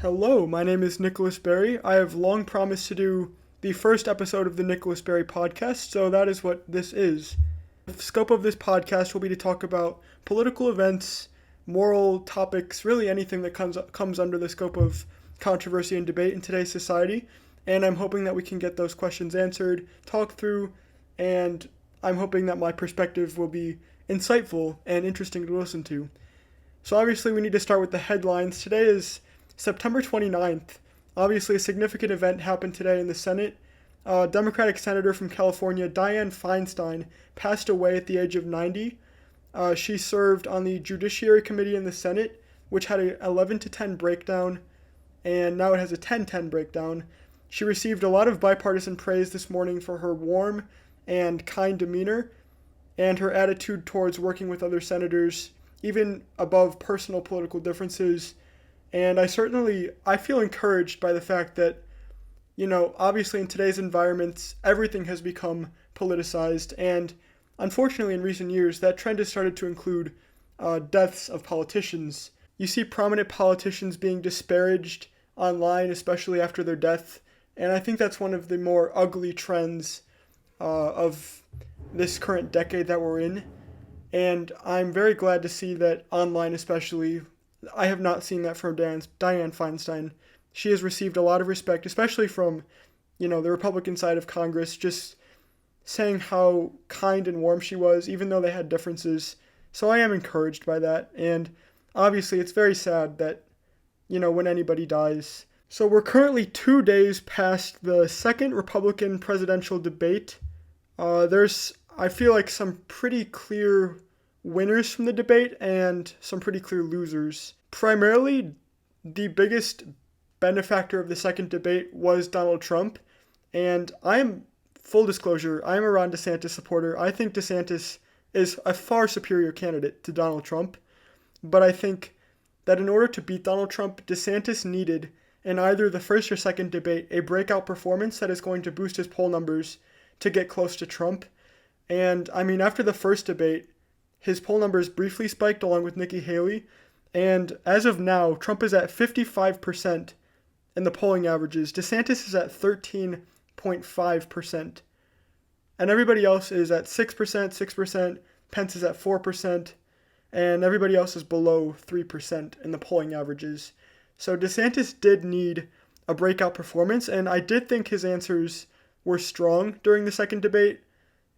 Hello, my name is Nicholas Berry. I have long promised to do the first episode of the Nicholas Berry podcast, so that is what this is. The scope of this podcast will be to talk about political events, moral topics, really anything that comes under the scope of controversy and debate in today's society. And I'm hoping that we can get those questions answered, talked through, and I'm hoping that my perspective will be insightful and interesting to listen to. So obviously we need to start with the headlines. Today is September 29th. Obviously a significant event happened today in the Senate. Democratic Senator from California, Dianne Feinstein, passed away at the age of 90. She served on the Judiciary Committee in the Senate, which had an 11-10 breakdown, and now it has a 10-10 breakdown. She received a lot of bipartisan praise this morning for her warm and kind demeanor and her attitude towards working with other senators, even above personal political differences. And I feel encouraged by the fact that, obviously in today's environments, everything has become politicized. And unfortunately, in recent years, that trend has started to include deaths of politicians. You see prominent politicians being disparaged online, especially after their death. And I think that's one of the more ugly trends of this current decade that we're in. And I'm very glad to see that online especially, I have not seen that from Dianne Feinstein. She has received a lot of respect, especially from, the Republican side of Congress, just saying how kind and warm she was, even though they had differences. So I am encouraged by that. And obviously it's very sad that, when anybody dies. So we're currently 2 days past the second Republican presidential debate. There's, I feel like, some pretty clear winners from the debate and some pretty clear losers. Primarily, the biggest benefactor of the second debate was Donald Trump, and full disclosure, I'm a Ron DeSantis supporter. I think DeSantis is a far superior candidate to Donald Trump, but I think that in order to beat Donald Trump, DeSantis needed, in either the first or second debate, a breakout performance that is going to boost his poll numbers to get close to Trump. And, after the first debate, his poll numbers briefly spiked along with Nikki Haley, and as of now, Trump is at 55% in the polling averages. DeSantis is at 13.5%, and everybody else is at 6%, Pence is at 4%, and everybody else is below 3% in the polling averages. So DeSantis did need a breakout performance, and I did think his answers were strong during the second debate,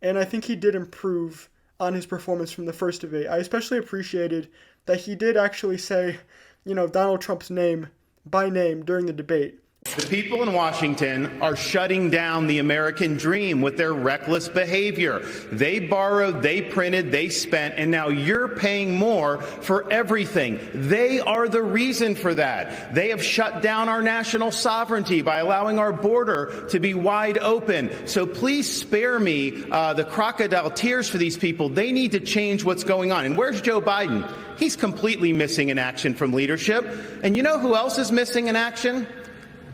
and I think he did improve on his performance from the first debate. I especially appreciated that he did actually say, Donald Trump's name by name during the debate. The people in Washington are shutting down the American dream with their reckless behavior. They borrowed, they printed, they spent, and now you're paying more for everything. They are the reason for that. They have shut down our national sovereignty by allowing our border to be wide open. So please spare me the crocodile tears for these people. They need to change what's going on. And where's Joe Biden? He's completely missing in action from leadership. And you know who else is missing in action?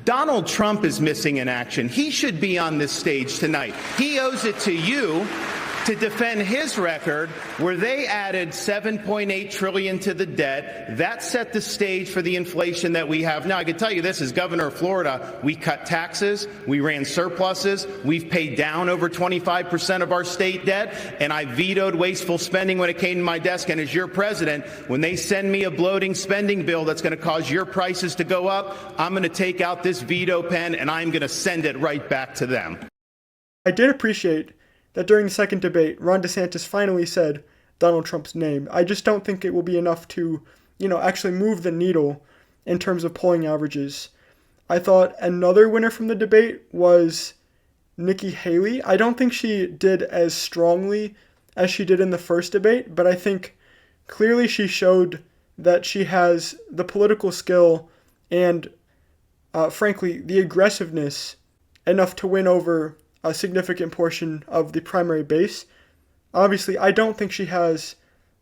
Donald Trump is missing in action. He should be on this stage tonight. He owes it to you to defend his record where they added $7.8 trillion to the debt. That set the stage for the inflation that we have now. I can tell you this, as governor of Florida, we cut taxes, we ran surpluses, we've paid down over 25% of our state debt, and I vetoed wasteful spending when it came to my desk. And as your president, when they send me a bloating spending bill that's going to cause your prices to go up, I'm going to take out this veto pen and I'm going to send it right back to them. I did appreciate that during the second debate, Ron DeSantis finally said Donald Trump's name. I just don't think it will be enough to, actually move the needle in terms of polling averages. I thought another winner from the debate was Nikki Haley. I don't think she did as strongly as she did in the first debate, but I think clearly she showed that she has the political skill and, frankly, the aggressiveness enough to win over a significant portion of the primary base. Obviously, I don't think she has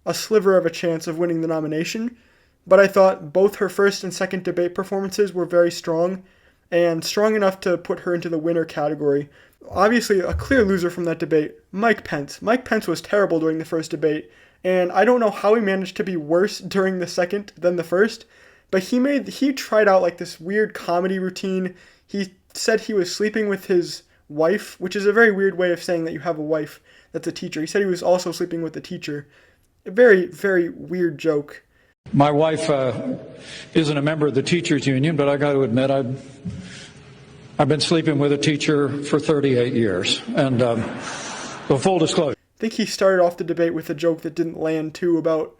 a sliver of a chance of winning the nomination, but I thought both her first and second debate performances were very strong, and strong enough to put her into the winner category. Obviously, a clear loser from that debate, Mike Pence. Mike Pence was terrible during the first debate, and I don't know how he managed to be worse during the second than the first, but he tried out like this weird comedy routine. He said he was sleeping with his wife, which is a very weird way of saying that you have a wife that's a teacher. He said he was also sleeping with the teacher. A very, very weird joke. My wife isn't a member of the teachers union, but I got to admit I've been sleeping with a teacher for 38 years. And full disclosure. I think he started off the debate with a joke that didn't land too about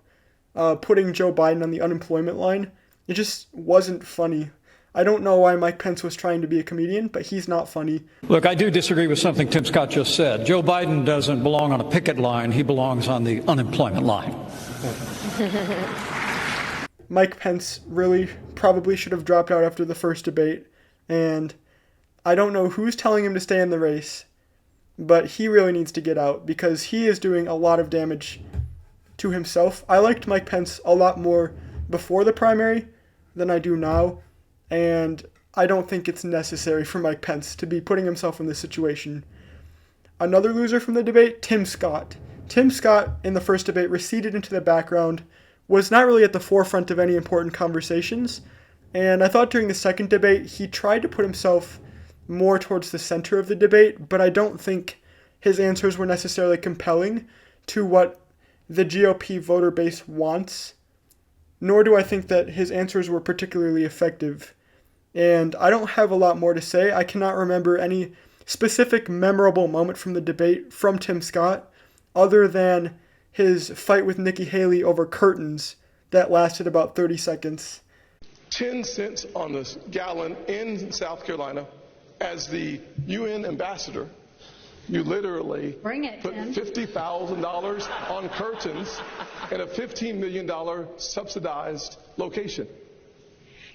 putting Joe Biden on the unemployment line. It just wasn't funny. I don't know why Mike Pence was trying to be a comedian, but he's not funny. Look, I do disagree with something Tim Scott just said. Joe Biden doesn't belong on a picket line. He belongs on the unemployment line. Mike Pence really probably should have dropped out after the first debate, and I don't know who's telling him to stay in the race, but he really needs to get out because he is doing a lot of damage to himself. I liked Mike Pence a lot more before the primary than I do now, and I don't think it's necessary for Mike Pence to be putting himself in this situation. Another loser from the debate, Tim Scott. Tim Scott, in the first debate, receded into the background, was not really at the forefront of any important conversations, and I thought during the second debate he tried to put himself more towards the center of the debate, but I don't think his answers were necessarily compelling to what the GOP voter base wants, nor do I think that his answers were particularly effective. And I don't have a lot more to say. I cannot remember any specific memorable moment from the debate from Tim Scott, other than his fight with Nikki Haley over curtains that lasted about 30 seconds. 10 cents on the gallon in South Carolina. As the UN ambassador, you literally put $50,000 on curtains in a $15 million subsidized location.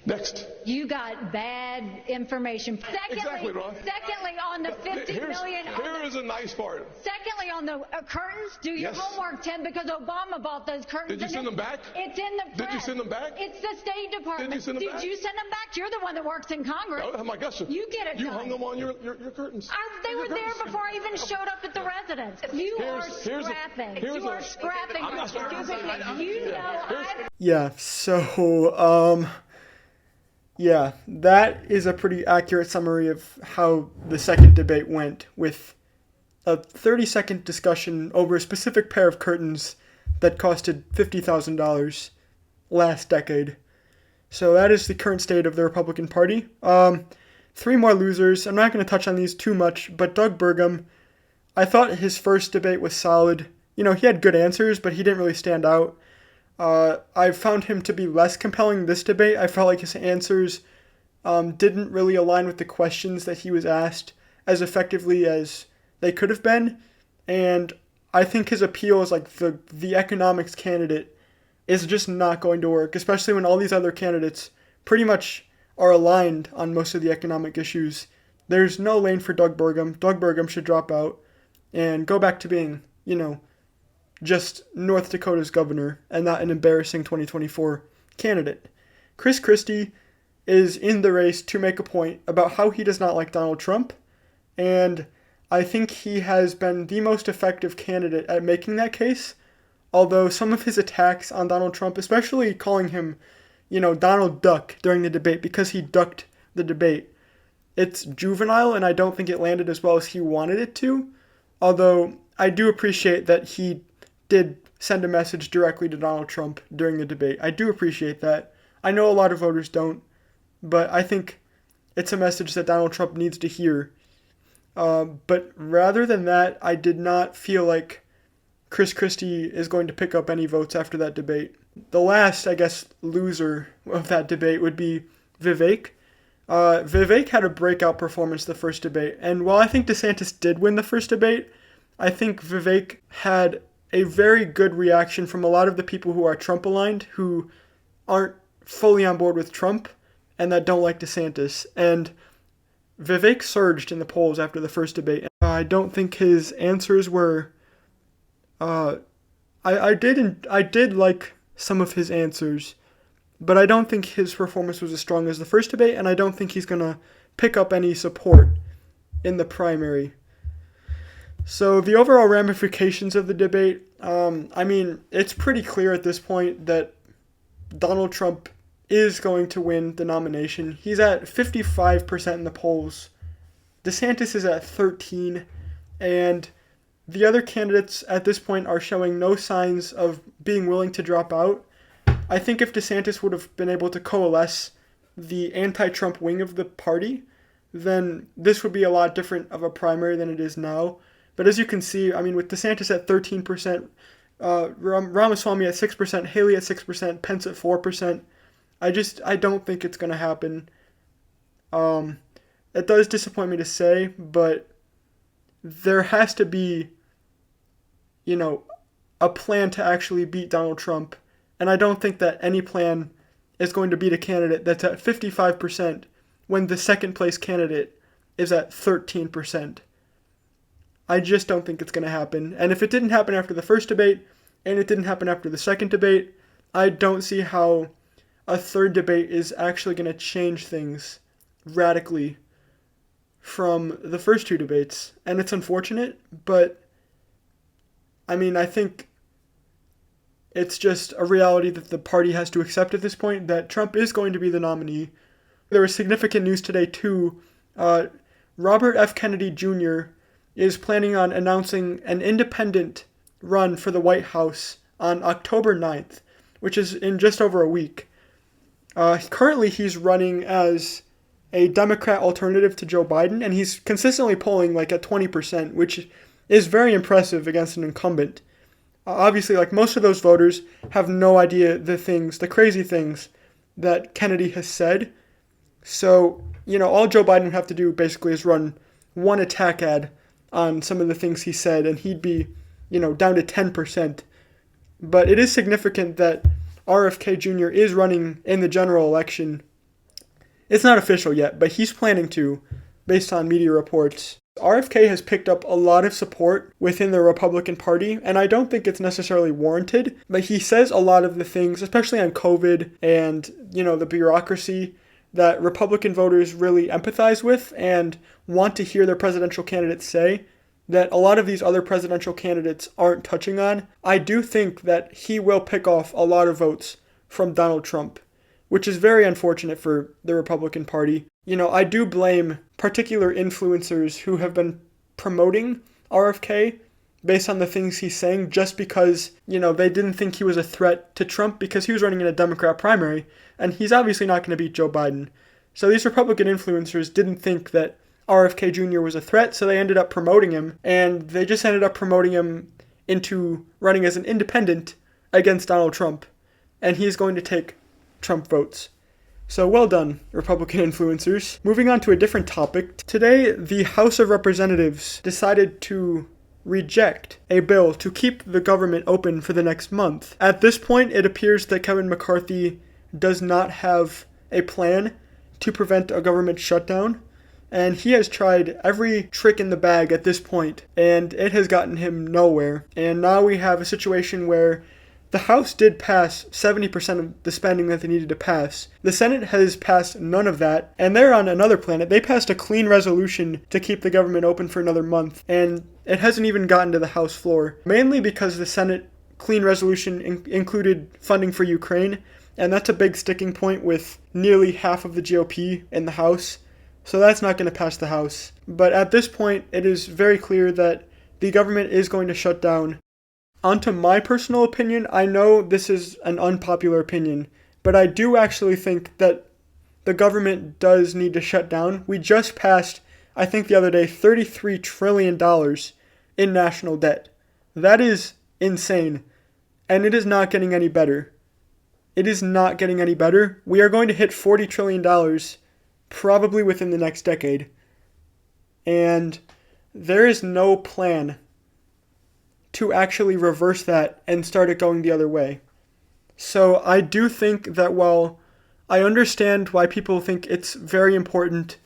Next. You got bad information. Exactly, Ron. Secondly, on the 50 million. Here is a nice part. Secondly, on the curtains, do your homework, Tim, because Obama bought those curtains. Did you send them back? It's in the press. Did you send them back? It's the State Department. Did you send them back? Did you send them back? You're the one that works in Congress. Oh my gosh. You get it You done. hung them on your curtains. They were there before I even showed up at the residence. You are scrapping. You are scrapping. I'm not scrapping. You know Yeah, so, yeah, that is a pretty accurate summary of how the second debate went, with a 30-second discussion over a specific pair of curtains that costed $50,000 last decade. So that is the current state of the Republican Party. Three more losers. I'm not going to touch on these too much, but Doug Burgum, I thought his first debate was solid. You know, he had good answers, but he didn't really stand out. I found him to be less compelling this debate. I felt like his answers didn't really align with the questions that he was asked as effectively as they could have been. And I think his appeal as like the economics candidate is just not going to work, especially when all these other candidates pretty much are aligned on most of the economic issues. There's no lane for Doug Burgum. Doug Burgum should drop out and go back to being, you know, just North Dakota's governor and not an embarrassing 2024 candidate. Chris Christie is in the race to make a point about how he does not like Donald Trump, and I think he has been the most effective candidate at making that case, although some of his attacks on Donald Trump, especially calling him, you know, Donald Duck during the debate because he ducked the debate, it's juvenile, and I don't think it landed as well as he wanted it to, although I do appreciate that he did send a message directly to Donald Trump during the debate. I do appreciate that. I know a lot of voters don't, but I think it's a message that Donald Trump needs to hear. But rather than that, I did not feel like Chris Christie is going to pick up any votes after that debate. The last, I guess, loser of that debate would be Vivek. Vivek had a breakout performance the first debate, and while I think DeSantis did win the first debate, I think Vivek had a very good reaction from a lot of the people who are Trump-aligned, who aren't fully on board with Trump, and that don't like DeSantis. And Vivek surged in the polls after the first debate. I don't think his answers were... I did like some of his answers, but I don't think his performance was as strong as the first debate, and I don't think he's going to pick up any support in the primary. So the overall ramifications of the debate, I mean, it's pretty clear at this point that Donald Trump is going to win the nomination. He's at 55% in the polls. DeSantis is at 13%, and the other candidates at this point are showing no signs of being willing to drop out. I think if DeSantis would have been able to coalesce the anti-Trump wing of the party, then this would be a lot different of a primary than it is now. But as you can see, I mean, with DeSantis at 13%, Ramaswamy at 6%, Haley at 6%, Pence at 4%, I don't think it's going to happen. It does disappoint me to say, but there has to be, a plan to actually beat Donald Trump. And I don't think that any plan is going to beat a candidate that's at 55% when the second place candidate is at 13%. I just don't think it's going to happen. And if it didn't happen after the first debate and it didn't happen after the second debate, I don't see how a third debate is actually going to change things radically from the first two debates. And it's unfortunate, but I mean, I think it's just a reality that the party has to accept at this point, that Trump is going to be the nominee. There was significant news today, too. Robert F. Kennedy Jr. is planning on announcing an independent run for the White House on October 9th, which is in just over a week. Currently, he's running as a Democrat alternative to Joe Biden, and he's consistently polling like at 20%, which is very impressive against an incumbent. Obviously, like most of those voters have no idea the crazy things that Kennedy has said. So, all Joe Biden would have to do basically is run one attack ad on some of the things he said, and he'd be, down to 10%. But it is significant that RFK Jr. is running in the general election. It's not official yet, but he's planning to, based on media reports. RFK has picked up a lot of support within the Republican Party, and I don't think it's necessarily warranted, but he says a lot of the things, especially on COVID and, the bureaucracy, that Republican voters really empathize with and want to hear their presidential candidates say, that a lot of these other presidential candidates aren't touching on. I do think that he will pick off a lot of votes from Donald Trump, which is very unfortunate for the Republican Party. I do blame particular influencers who have been promoting RFK based on the things he's saying just because, they didn't think he was a threat to Trump because he was running in a Democrat primary, and he's obviously not going to beat Joe Biden. So these Republican influencers didn't think that RFK Jr. was a threat, so they ended up promoting him, and they just ended up promoting him into running as an independent against Donald Trump, and he's going to take Trump votes. So well done, Republican influencers. Moving on to a different topic. Today, the House of Representatives decided to reject a bill to keep the government open for the next month. At this point, it appears that Kevin McCarthy does not have a plan to prevent a government shutdown, and he has tried every trick in the bag at this point, and it has gotten him nowhere. And now we have a situation where the House did pass 70% of the spending that they needed to pass. The Senate has passed none of that, and they're on another planet. They passed a clean resolution to keep the government open for another month, and it hasn't even gotten to the House floor, mainly because the Senate clean resolution included funding for Ukraine, and that's a big sticking point with nearly half of the GOP in the House, so that's not going to pass the House. But at this point, it is very clear that the government is going to shut down. Onto my personal opinion, I know this is an unpopular opinion, but I do actually think that the government does need to shut down. We just passed, I think the other day, $33 trillion in national debt. That is insane, and it is not getting any better. It is not getting any better. We are going to hit $40 trillion probably within the next decade, and there is no plan to actually reverse that and start it going the other way. So I do think that while I understand why people think it's very important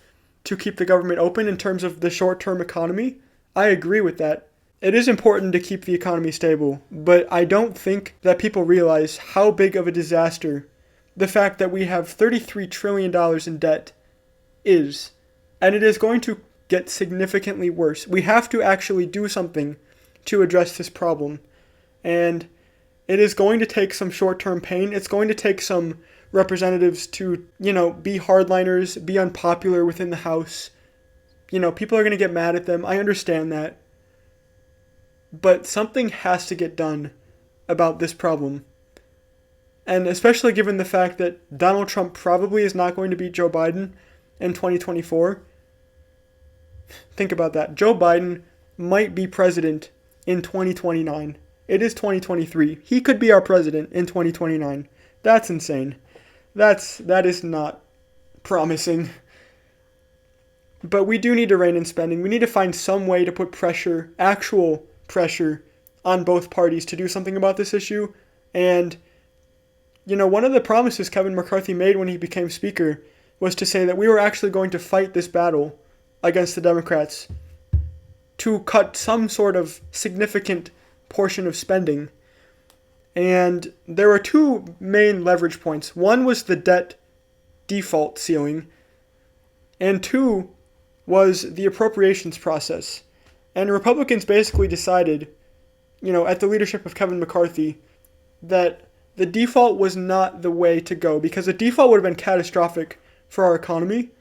to keep the government open in terms of the short-term economy, I agree with that. It is important to keep the economy stable, but I don't think that people realize how big of a disaster the fact that we have $33 trillion in debt is. And it is going to get significantly worse. We have to actually do something to address this problem. And it is going to take some short-term pain. It's going to take some representatives to, be hardliners, be unpopular within the House. People are going to get mad at them. I understand that. But something has to get done about this problem. And especially given the fact that Donald Trump probably is not going to beat Joe Biden in 2024. Think about that. Joe Biden might be president in 2029. It is 2023. He could be our president in 2029. That's insane. That is not promising. But we do need to rein in spending. We need to find some way to put pressure, actual pressure, on both parties to do something about this issue. And, one of the promises Kevin McCarthy made when he became Speaker was to say that we were actually going to fight this battle against the Democrats to cut some sort of significant portion of spending. And there were two main leverage points. One was the debt default ceiling, and two was the appropriations process. And Republicans basically decided, at the leadership of Kevin McCarthy, that the default was not the way to go because the default would have been catastrophic for our economy.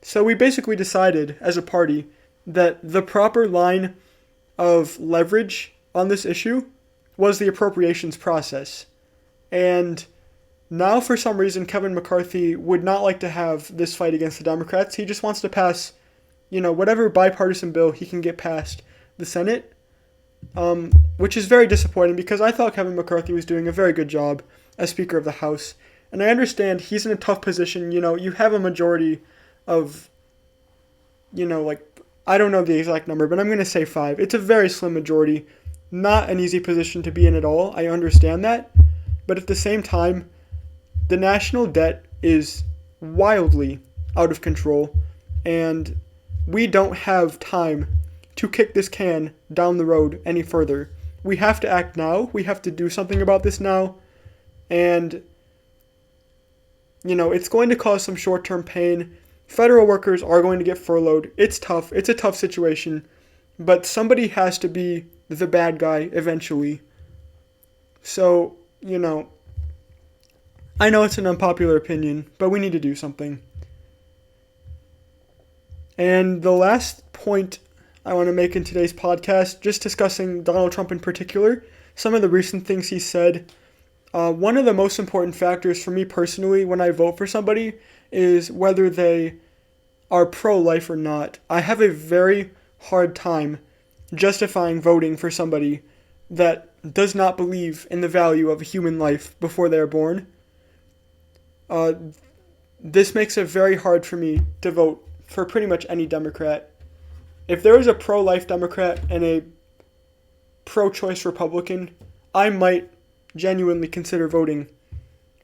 So we basically decided as a party that the proper line of leverage on this issue was the appropriations process. And now for some reason Kevin McCarthy would not like to have this fight against the Democrats. He just wants to pass, whatever bipartisan bill he can get past the Senate, which is very disappointing because I thought Kevin McCarthy was doing a very good job as Speaker of the House. And I understand he's in a tough position. You have a majority of, I don't know the exact number, but I'm going to say 5. It's a very slim majority. Not an easy position to be in at all. I understand that. But at the same time, the national debt is wildly out of control. And we don't have time to kick this can down the road any further. We have to act now. We have to do something about this now. And, it's going to cause some short-term pain. Federal workers are going to get furloughed. It's tough. It's a tough situation. But somebody has to be the bad guy eventually. So, I know it's an unpopular opinion, but we need to do something. And the last point I want to make in today's podcast, just discussing Donald Trump in particular, some of the recent things he said. One of the most important factors for me personally when I vote for somebody is whether they are pro-life or not. I have a very hard time justifying voting for somebody that does not believe in the value of a human life before they are born. This makes it very hard for me to vote for pretty much any Democrat. If there is a pro-life Democrat and a pro-choice Republican, I might genuinely consider voting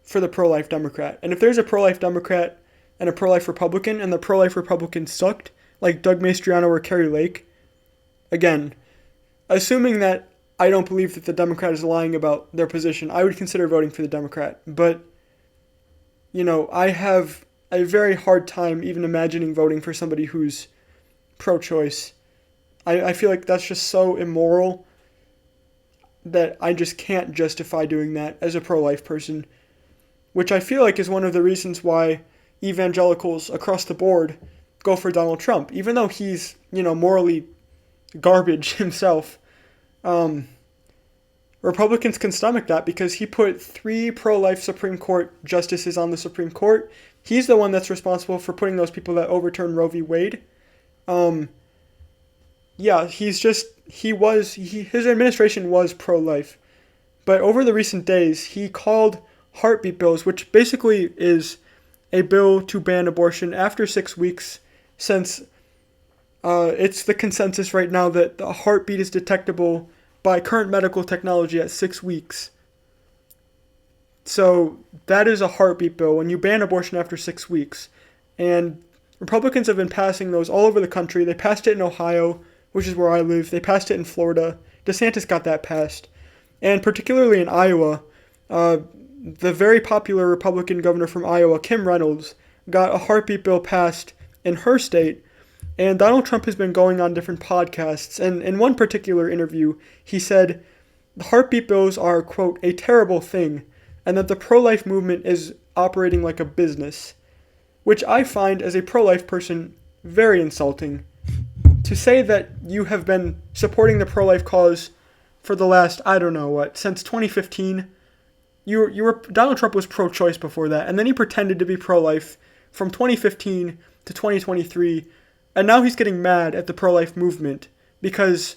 for the pro-life Democrat. And if there's a pro-life Democrat and a pro-life Republican, and the pro-life Republican sucked, like Doug Mastriano or Kerry Lake, again, assuming that I don't believe that the Democrat is lying about their position, I would consider voting for the Democrat. But, I have a very hard time even imagining voting for somebody who's pro-choice. I feel like that's just so immoral that I just can't justify doing that as a pro-life person, which I feel like is one of the reasons why evangelicals across the board go for Donald Trump, even though he's, morally garbage himself. Republicans can stomach that because he put 3 pro-life Supreme Court justices on the Supreme Court. He's the one that's responsible for putting those people that overturned Roe v. Wade. His administration was pro-life. But over the recent days, he called heartbeat bills, which basically is a bill to ban abortion after 6 weeks, since it's the consensus right now that the heartbeat is detectable by current medical technology at 6 weeks. So that is a heartbeat bill when you ban abortion after 6 weeks. And Republicans have been passing those all over the country. They passed it in Ohio, which is where I live. They passed it in Florida. DeSantis got that passed. And particularly in Iowa, the very popular Republican governor from Iowa, Kim Reynolds, got a heartbeat bill passed in her state. And Donald Trump has been going on different podcasts. And in one particular interview, he said, the heartbeat bills are, quote, a terrible thing, and that the pro-life movement is operating like a business, which I find as a pro-life person very insulting. To say that you have been supporting the pro-life cause for the last, I don't know what, since 2015, Donald Trump was pro-choice before that, and then he pretended to be pro-life from 2015 to 2023, and now he's getting mad at the pro-life movement because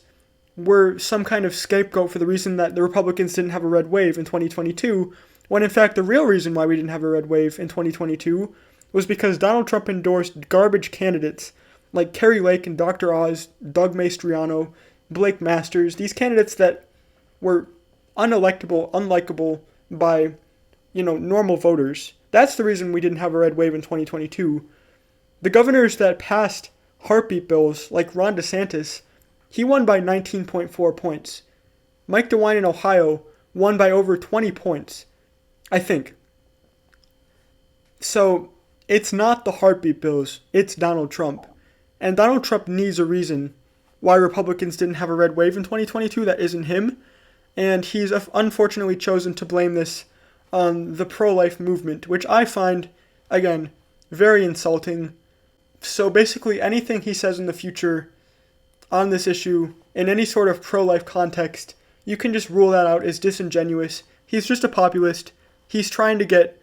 we're some kind of scapegoat for the reason that the Republicans didn't have a red wave in 2022, when in fact the real reason why we didn't have a red wave in 2022 was because Donald Trump endorsed garbage candidates like Carrie Lake and Dr. Oz, Doug Mastriano, Blake Masters, these candidates that were unelectable, unlikable by, normal voters. That's the reason we didn't have a red wave in 2022. The governors that passed heartbeat bills, like Ron DeSantis, he won by 19.4 points. Mike DeWine in Ohio won by over 20 points, I think. So, it's not the heartbeat bills, it's Donald Trump. And Donald Trump needs a reason why Republicans didn't have a red wave in 2022 that isn't him. And he's unfortunately chosen to blame this on the pro-life movement, which I find, again, very insulting. So basically anything he says in the future on this issue, in any sort of pro-life context, you can just rule that out as disingenuous. He's just a populist. He's trying to get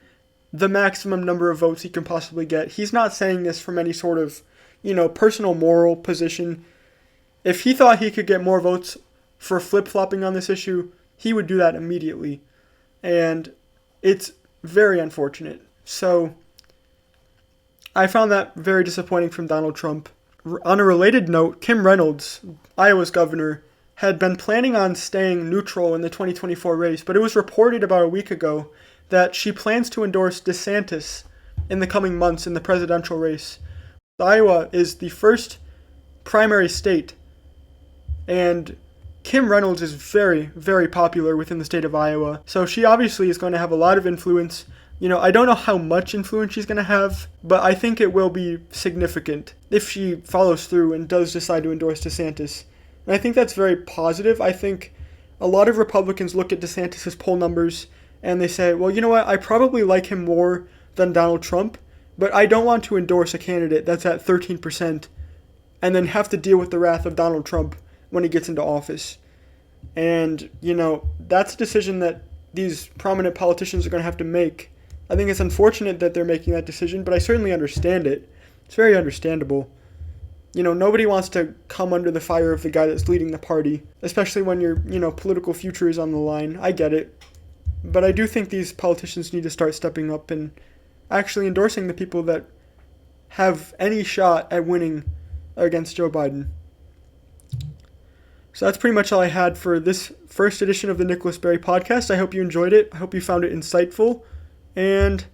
the maximum number of votes he can possibly get. He's not saying this from any sort of, personal moral position. If he thought he could get more votes for flip-flopping on this issue, he would do that immediately. And it's very unfortunate. So I found that very disappointing from Donald Trump. On a related note, Kim Reynolds, Iowa's governor, had been planning on staying neutral in the 2024 race, but it was reported about a week ago that she plans to endorse DeSantis in the coming months in the presidential race. Iowa is the first primary state, and Kim Reynolds is very, very popular within the state of Iowa, so she obviously is going to have a lot of influence. I don't know how much influence she's going to have, but I think it will be significant if she follows through and does decide to endorse DeSantis. And I think that's very positive. I think a lot of Republicans look at DeSantis' poll numbers and they say, well, you know what, I probably like him more than Donald Trump, but I don't want to endorse a candidate that's at 13% and then have to deal with the wrath of Donald Trump when he gets into office. And, that's a decision that these prominent politicians are going to have to make. I think it's unfortunate that they're making that decision, but I certainly understand it. It's very understandable. Nobody wants to come under the fire of the guy that's leading the party, especially when your, political future is on the line. I get it. But I do think these politicians need to start stepping up and actually endorsing the people that have any shot at winning against Joe Biden. So that's pretty much all I had for this first edition of the Nicholas Berry podcast. I hope you enjoyed it. I hope you found it insightful. And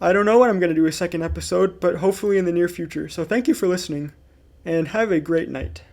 I don't know when I'm going to do a second episode, but hopefully in the near future. So thank you for listening, and have a great night.